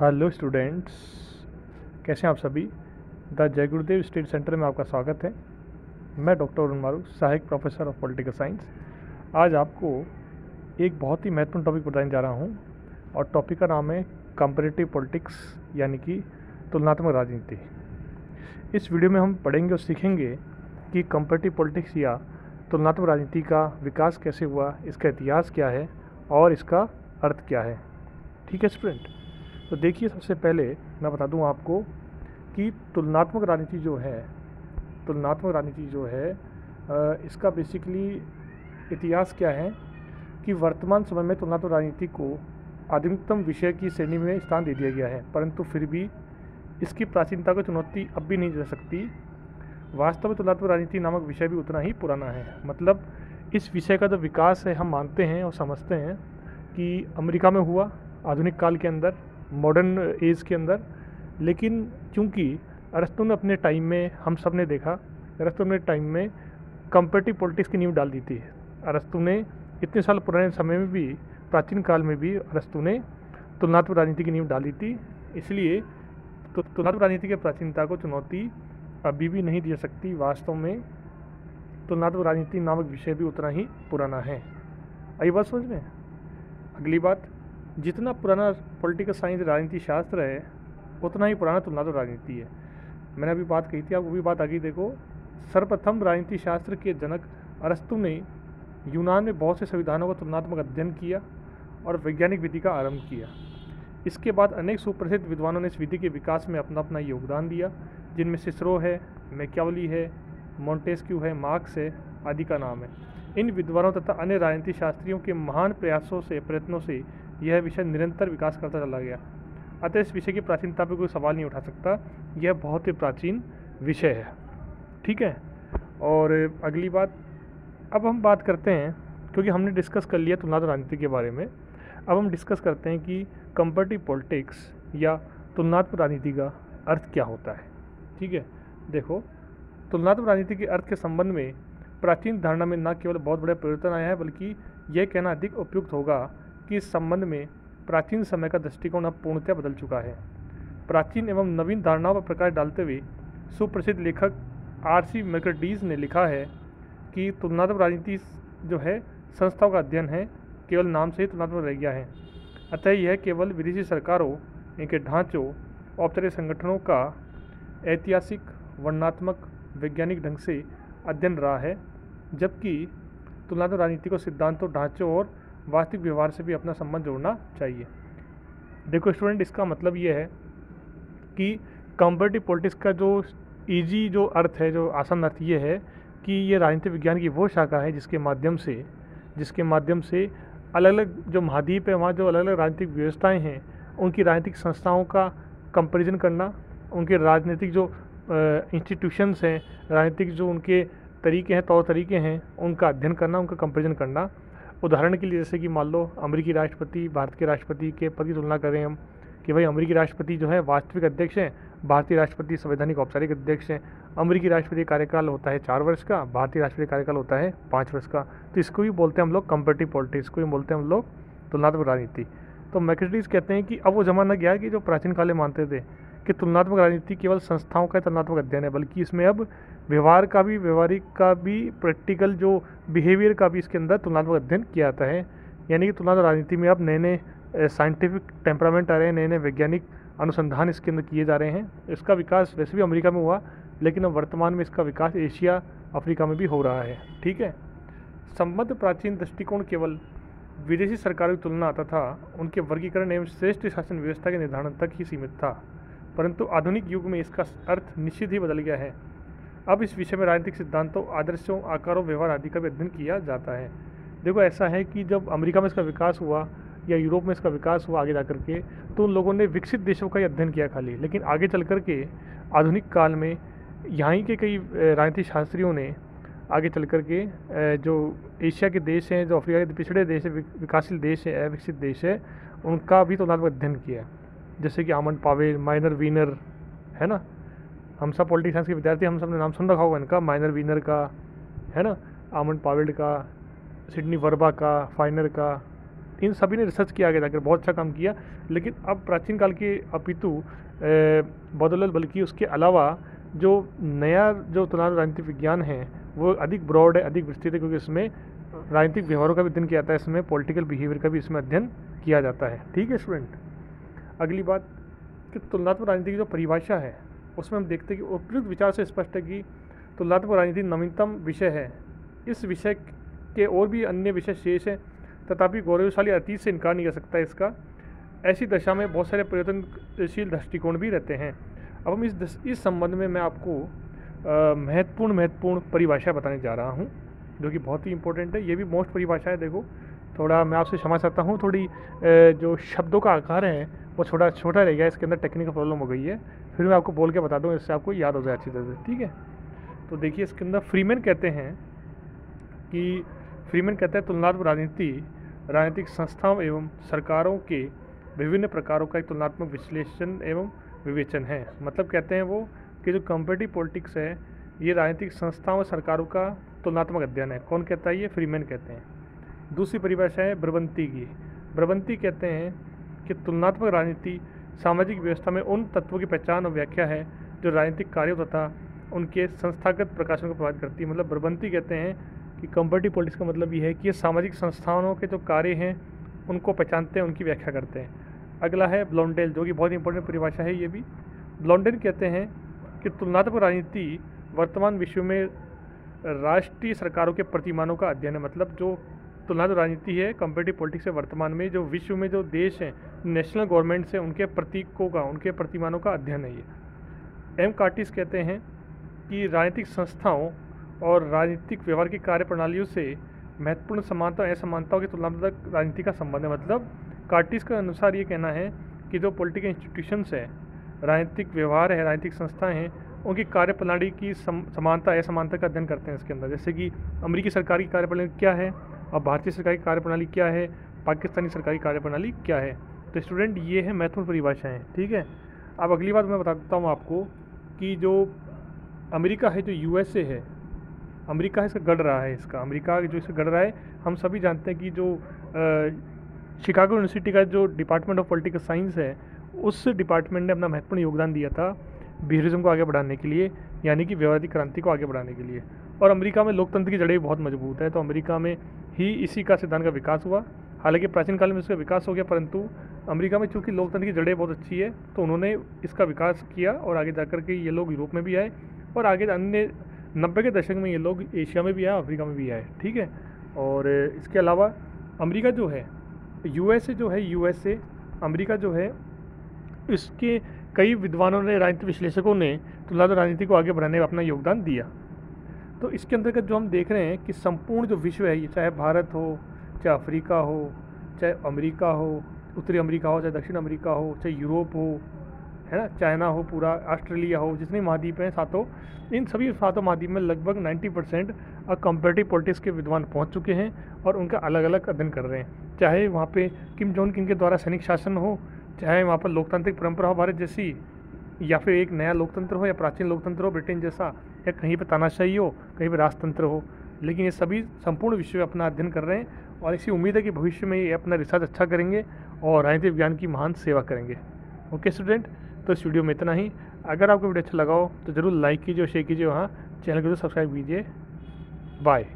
Hello students, कैसे हैं आप सभी। द जय गुरुदेव स्टडी सेंटर में आपका स्वागत है। मैं डॉक्टर अरुण मारू, सहायक प्रोफेसर ऑफ पॉलिटिकल साइंस। आज आपको एक बहुत ही महत्वपूर्ण टॉपिक बताने जा रहा हूं और टॉपिक का नाम है कंपैरेटिव पॉलिटिक्स, यानी कि तुलनात्मक राजनीति। इस वीडियो में हम पढ़ेंगे और सीखेंगे कि कंपैरेटिव पॉलिटिक्स या तुलनात्मक राजनीति का विकास कैसे हुआ, इसका इतिहास क्या है और इसका अर्थ क्या है। ठीक है स्टूडेंट, तो देखिए, सबसे पहले मैं बता दूं आपको कि तुलनात्मक राजनीति जो है इसका बेसिकली इतिहास क्या है कि वर्तमान समय में तुलनात्मक राजनीति को आधुनिकतम विषय की श्रेणी में स्थान दे दिया गया है, परंतु फिर भी इसकी प्राचीनता को चुनौती अब भी नहीं दे सकती। वास्तव में तुलनात्मक राजनीति नामक विषय भी उतना ही पुराना है। मतलब इस विषय का जो विकास है, हम मानते हैं और समझते हैं कि अमेरिका में हुआ आधुनिक काल के अंदर, मॉडर्न एज के अंदर। लेकिन चूंकि अरस्तु ने अपने टाइम में, हम सब ने देखा, अरस्तु ने टाइम में कंपैरेटिव पॉलिटिक्स की नींव डाल दी थी। अरस्तु ने इतने साल पुराने समय में भी, प्राचीन काल में भी अरस्तु ने तुलनात्मक राजनीति की नींव डाली थी। इसलिए तुलनात्मक राजनीति की प्राचीनता को चुनौती अभी भी नहीं दी जा सकती। वास्तव में तुलनात्मक राजनीति नामक विषय भी उतना ही पुराना है। आई बात समझ में। अगली बात, जितना पुराना पॉलिटिकल साइंस राजनीति शास्त्र है, उतना ही पुराना तुलनात्मक राजनीति है। मैंने अभी बात कही थी, आप वो भी बात आगे देखो। सर्वप्रथम राजनीति शास्त्र के जनक अरस्तु ने यूनान में बहुत से संविधानों का तुलनात्मक अध्ययन किया और वैज्ञानिक विधि का आरंभ किया। इसके बाद अनेक सुप्रसिद्ध विद्वानों ने इस विधि के विकास में अपना अपना योगदान दिया, जिनमें सिसरो है, मैकियावेली है, मोंटेस्क्यू है, मार्क्स है आदि का नाम है। इन विद्वानों तथा अन्य राजनीति शास्त्रियों के महान प्रयत्नों से यह विषय निरंतर विकास करता चला गया। अतः इस विषय की प्राचीनता पर कोई सवाल नहीं उठा सकता, यह बहुत ही प्राचीन विषय है। ठीक है, और अगली बात, अब हम बात करते हैं, क्योंकि हमने डिस्कस कर लिया तुलनात्मक राजनीति के बारे में, अब हम डिस्कस करते हैं कि कंपैरेटिव पॉलिटिक्स या तुलनात्मक राजनीति का अर्थ क्या होता है। ठीक है, देखो, तुलनात्मक राजनीति के अर्थ के संबंध में प्राचीन धारणा में न केवल बहुत बड़ा परिवर्तन आया है, बल्कि यह कहना अधिक उपयुक्त होगा कि इस संबंध में प्राचीन समय का दृष्टिकोण अब पूर्णतः बदल चुका है। प्राचीन एवं नवीन धारणाओं पर प्रकाश डालते हुए सुप्रसिद्ध लेखक आर.सी. मैकर्डीज ने लिखा है कि तुलनात्मक राजनीति जो है संस्थाओं का अध्ययन है, केवल नाम से ही तुलनात्मक रह गया है। अतः यह केवल विदेशी सरकारों, इनके ढांचों, औपचारिक संगठनों का ऐतिहासिक, वर्णनात्मक, वैज्ञानिक ढंग से अध्ययन रहा है, जबकि तुलनात्मक राजनीति को सिद्धांतों, ढांचों और वास्तविक व्यवहार से भी अपना संबंध जोड़ना चाहिए। देखो स्टूडेंट, इसका मतलब ये है कि कंपैरेटिव पॉलिटिक्स का जो इजी जो अर्थ है, जो आसान अर्थ ये है कि ये राजनीतिक विज्ञान की वो शाखा है जिसके माध्यम से अलग अलग जो महाद्वीप है, वहाँ जो अलग अलग राजनीतिक व्यवस्थाएं हैं, उनकी राजनीतिक संस्थाओं का कंपैरिजन करना, उनके राजनीतिक जो इंस्टीट्यूशंस हैं, राजनीतिक जो उनके तरीके हैं, तौर तरीके हैं, उनका अध्ययन करना, उनका कंपैरिजन करना। उदाहरण के लिए जैसे कि मान लो अमेरिकी राष्ट्रपति, भारत के राष्ट्रपति के पद की तुलना करें हम, कि भाई अमेरिकी राष्ट्रपति जो है वास्तविक अध्यक्ष हैं, भारतीय राष्ट्रपति संवैधानिक औपचारिक अध्यक्ष हैं। अमेरिकी राष्ट्रपति कार्यकाल होता है 4 वर्ष का, भारतीय राष्ट्रपति कार्यकाल होता है 5 वर्ष का। तो इसको भी बोलते हैं हम लोग कंपैरेटिव पॉलिटिक्स, को भी बोलते हैं हम लोग तुलनात्मक राजनीति। तो मैकर्डीज कहते हैं कि अब वो जमाना गया कि जो प्राचीन काल में मानते थे कि तुलनात्मक राजनीति केवल संस्थाओं का तुलनात्मक अध्ययन है, बल्कि इसमें अब व्यवहारिक का भी, प्रैक्टिकल जो बिहेवियर का भी इसके अंदर तुलनात्मक अध्ययन किया जाता है। यानी कि तुलनात्मक राजनीति में अब नए नए साइंटिफिक टेम्परामेंट आ रहे हैं, नए नए वैज्ञानिक अनुसंधान इसके अंदर किए जा रहे हैं। इसका विकास वैसे भी अमेरिका में हुआ, लेकिन अब वर्तमान में इसका विकास एशिया, अफ्रीका में भी हो रहा है। ठीक है, संबद्ध प्राचीन दृष्टिकोण केवल विदेशी सरकारों की तुलना तथा उनके वर्गीकरण एवं श्रेष्ठ शासन व्यवस्था के निर्धारण तक ही सीमित था, परंतु आधुनिक युग में इसका अर्थ निश्चित ही बदल गया है। अब इस विषय में राजनीतिक सिद्धांतों, आदर्शों, आकारों, व्यवहार आदि का भी अध्ययन किया जाता है। देखो, ऐसा है कि जब अमेरिका में इसका विकास हुआ या यूरोप में इसका विकास हुआ आगे जाकर के, तो उन लोगों ने विकसित देशों का ही अध्ययन किया खाली, लेकिन आगे चल कर के आधुनिक काल में यहाँ के कई राजनीतिक शास्त्रियों ने आगे चल कर के जो एशिया के देश हैं, जो अफ्रीका के पिछड़े देश है, विकासशील देश है, अविकसित देश है, उनका भी तुलनात्मक अध्ययन किया। जैसे कि आमंड पावेल, माइनर वीनर, है ना, हम सब पॉलिटिक्स साइंस के विद्यार्थी, हम सब ने नाम सुन रखा होगा इनका, माइनर वीनर का, है ना, आमंड पावेल का, सिडनी वर्बा का, फाइनर का, इन सभी ने रिसर्च किया आगे जाकर बहुत अच्छा काम किया। लेकिन अब प्राचीन काल के अपितु बदौलत बल्कि उसके अलावा जो नया जो तुलनात्मक राजनीतिक विज्ञान है वो अधिक ब्रॉड है, अधिक विस्तृत है, क्योंकि इसमें राजनीतिक व्यवहारों का भी अध्ययन किया जाता है, इसमें पॉलिटिकल बिहेवियर का भी इसमें अध्ययन किया जाता है। ठीक है स्टूडेंट, अगली बात कि तुलनात्मक राजनीति की जो परिभाषा है उसमें हम देखते हैं कि उपयुक्त विचार से स्पष्ट है कि तुलनात्मक राजनीति नवीनतम विषय है। इस विषय के और भी अन्य विषय शेष हैं, तथापि गौरवशाली अतीत से इनकार नहीं कर सकता इसका। ऐसी दशा में बहुत सारे परिवर्तनशील दृष्टिकोण भी रहते हैं। अब हम इस संबंध में मैं आपको महत्वपूर्ण परिभाषा बताने जा रहा हूँ, जो कि बहुत ही इंपॉर्टेंट है। ये भी मोस्ट परिभाषा है। देखो, थोड़ा मैं आपसे क्षमा चाहता हूँ, थोड़ी जो शब्दों का आकार है वो थोड़ा छोटा रह गया, इसके अंदर टेक्निकल प्रॉब्लम हो गई है। फिर मैं आपको बोल के बता दूँ, इससे आपको याद हो जाए अच्छी तरह से। ठीक है, तो देखिए इसके अंदर फ्रीमैन कहते हैं तुलनात्मक राजनीति राजनीतिक संस्थाओं एवं सरकारों के विभिन्न प्रकारों का एक तुलनात्मक विश्लेषण एवं विवेचन है। मतलब कहते हैं वो कि जो कंपेटिटिव पॉलिटिक्स है ये राजनीतिक संस्थाओं और सरकारों का तुलनात्मक अध्ययन है। कौन कहता है? ये फ्रीमैन कहते हैं। दूसरी परिभाषा है ब्रबंती की। ब्रबंती कहते हैं कि तुलनात्मक राजनीति सामाजिक व्यवस्था में उन तत्वों की पहचान और व्याख्या है जो राजनीतिक कार्यों तथा उनके संस्थागत प्रकाशन को प्रभावित करती है। मतलब ब्रबंती कहते हैं कि कंपेटिटिव पॉलिटिक्स का मतलब ये है कि ये सामाजिक संस्थानों के जो कार्य हैं उनको पहचानते हैं, उनकी व्याख्या करते हैं। अगला है ब्लॉन्डेल, जो कि बहुत इंपॉर्टेंट परिभाषा है ये भी। ब्लॉन्डेल कहते हैं कि तुलनात्मक राजनीति वर्तमान विश्व में राष्ट्रीय सरकारों के प्रतिमानों का अध्ययन है। मतलब जो तुलनात्मक राजनीति है कंपेटिटिव पॉलिटिक्स से वर्तमान में जो विश्व में जो देश हैं, नेशनल गवर्नमेंट से उनके प्रतीकों का, उनके प्रतिमानों का अध्ययन है ये। एम कार्टिस कहते हैं कि राजनीतिक संस्थाओं और राजनीतिक व्यवहार की कार्य प्रणालियों से महत्वपूर्ण समानता और असमानताओं की तुलनात्मक राजनीति का संबंध है। मतलब कार्टिस के अनुसार ये कहना है कि जो पॉलिटिकल इंस्टीट्यूशंस है, राजनीतिक व्यवहार है, राजनीतिक संस्थाएं हैं, उनकी कार्यप्रणाली की समानता असमानता का अध्ययन करते हैं इसके अंदर। जैसे कि अमेरिकी सरकार की कार्यप्रणाली क्या है और भारतीय सरकार की कार्यप्रणाली क्या है, पाकिस्तानी सरकारी कार्यप्रणाली क्या है। तो स्टूडेंट ये है महत्वपूर्ण परिभाषाएँ। ठीक है, अब अगली बात मैं बता देता हूँ आपको कि जो अमेरिका है, जो यूएसए है, अमेरिका है इसका गढ़ रहा है, इसका अमेरिका जो इसका गढ़ रहा है। हम सभी जानते हैं कि जो शिकागो यूनिवर्सिटी का जो डिपार्टमेंट ऑफ पॉलिटिकल साइंस है, उस डिपार्टमेंट ने अपना महत्वपूर्ण योगदान दिया था बिहेवियरिज्म को आगे बढ़ाने के लिए, यानी कि व्यवहारिक क्रांति को आगे बढ़ाने के लिए। और अमेरिका में लोकतंत्र की जड़ें बहुत मजबूत है, तो अमेरिका में ही इसी का सिद्धांत का विकास हुआ। हालांकि प्राचीन काल में इसका विकास हो गया, परंतु अमेरिका में चूँकि लोकतंत्र की जड़ें बहुत अच्छी है तो उन्होंने इसका विकास किया और आगे जाकर के ये लोग यूरोप में भी आए और आगे अन्य 90 के दशक में ये लोग एशिया में भी आए, अफ्रीका में भी आए। ठीक है, और इसके अलावा अमेरिका जो है, यूएसए अमेरिका जो है, इसके कई विद्वानों ने, राजनीतिक विश्लेषकों ने तुलनात्मक राजनीति को आगे बढ़ाने में अपना योगदान दिया। तो इसके अंतर्गत जो हम देख रहे हैं कि संपूर्ण जो विश्व है, ये चाहे भारत हो, चाहे अफ्रीका हो, चाहे अमेरिका हो, उत्तरी अमेरिका हो, चाहे दक्षिण अमेरिका हो, चाहे यूरोप हो, है ना, चाइना हो, पूरा ऑस्ट्रेलिया हो, जितने महाद्वीप हैं सातों, इन सभी सातों महाद्वीप में लगभग 90% कंपेटिटिव पॉलिटिक्स के विद्वान पहुंच चुके हैं और उनका अलग अलग अध्ययन कर रहे हैं। चाहे वहाँ पे किम जोंग किम के द्वारा सैनिक शासन हो, चाहे वहाँ पर लोकतांत्रिक परंपरा हो भारत जैसी, या फिर एक नया लोकतंत्र हो या प्राचीन लोकतंत्र हो ब्रिटेन जैसा, या कहीं पर तानाशाही हो, कहीं पर राजतंत्र हो, लेकिन ये सभी संपूर्ण विश्व में अपना अध्ययन कर रहे हैं और इसी उम्मीद है कि भविष्य में ये अपना रिसर्च अच्छा करेंगे और राजनीतिक विज्ञान की महान सेवा करेंगे। ओके स्टूडेंट, तो इस वीडियो में इतना ही। अगर आपको वीडियो अच्छा लगा हो तो ज़रूर लाइक कीजिए और शेयर कीजिए, वहाँ चैनल को सब्सक्राइब कीजिए। बाय।